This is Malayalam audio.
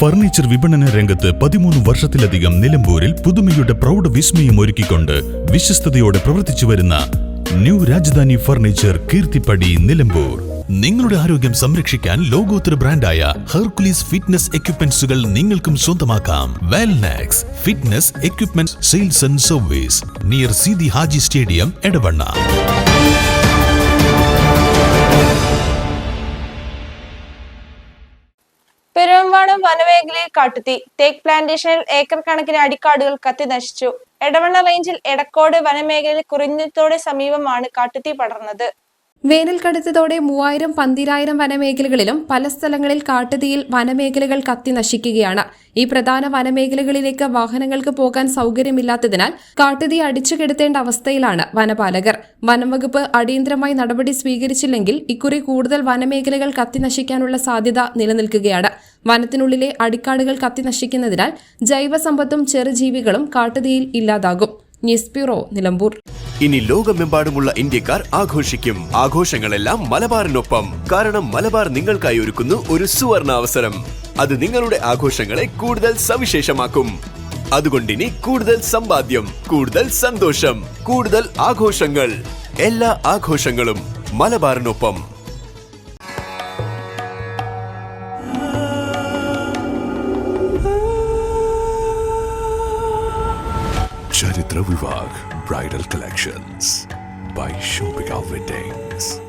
ഫർണിച്ചർ വിപണന രംഗത്ത് 13 വർഷത്തിലധികം നിലമ്പൂരിൽ പുതുമയുടെ പ്രൗഢ വിസ്മയം ഒരുക്കിക്കൊണ്ട് വിശ്വസ്തയോടെ പ്രവർത്തിച്ചു വരുന്ന ന്യൂ രാജധാനി ഫർണിച്ചർ കീർത്തിപ്പടി നിലമ്പൂർ. നിങ്ങളുടെ ആരോഗ്യം സംരക്ഷിക്കാൻ ലോകോത്തര ബ്രാൻഡായ ഹെർക്കുലീസ് ഫിറ്റ്നസ് എക്യുപ്മെന്റ്സുകൾ നിങ്ങൾക്കും സ്വന്തമാക്കാം. Wellnex fitness equipment sales and service near Seethi Haji stadium, Edavanna. Perumbavoor വനമേഖലയിൽ കാട്ടുതീ. തേക്ക് പ്ലാന്റേഷനിൽ ഏക്കർ കണക്കിന് അടിക്കാടുകൾ കത്തി നശിച്ചു. എടവണ്ണ റേഞ്ചിൽ എടക്കോട് വനമേഖലയിൽ കുറിഞ്ഞത്തോട് സമീപമാണ് കാട്ടുതീ പടർന്നത്. വേനൽ കടുത്തതോടെ 3000 12000 വനമേഖലകളിലും പല സ്ഥലങ്ങളിൽ കാട്ടുതീയിൽ വനമേഖലകൾ കത്തി നശിക്കുകയാണ്. ഈ പ്രധാന വനമേഖലകളിലേക്ക് വാഹനങ്ങൾക്ക് പോകാൻ സൗകര്യമില്ലാത്തതിനാൽ കാട്ടുതീ അടിച്ചുകെടുത്തേണ്ട അവസ്ഥയിലാണ് വനപാലകർ. വനംവകുപ്പ് അടിയന്തരമായി നടപടി സ്വീകരിച്ചില്ലെങ്കിൽ ഇക്കുറി കൂടുതൽ വനമേഖലകൾ കത്തി നശിക്കാനുള്ള സാധ്യത നിലനിൽക്കുകയാണ്. വനത്തിനുള്ളിലെ അടിക്കാടുകൾ കത്തി നശിക്കുന്നതിനാൽ ജൈവസമ്പത്തും ചെറുജീവികളും കാട്ടുതീയിൽ ഇല്ലാതാകും. News bureau, Nilambur. ഇനി ലോകമെമ്പാടുമുള്ള ഇന്ത്യക്കാർ ആഘോഷിക്കും. ആഘോഷങ്ങളെല്ലാം മലബാറിനൊപ്പം. കാരണം മലബാർ നിങ്ങൾക്കായി ഒരുക്കുന്നു ഒരു സുവർണ അവസരം. അത് നിങ്ങളുടെ ആഘോഷങ്ങളെ കൂടുതൽ സവിശേഷമാക്കും. അതുകൊണ്ടിനി കൂടുതൽ സമ്പാദ്യം, കൂടുതൽ സന്തോഷം, കൂടുതൽ ആഘോഷങ്ങൾ. എല്ലാ ആഘോഷങ്ങളും മലബാറിനൊപ്പം. Charitra Vivag Bridal Collections by Shobhika Weddings.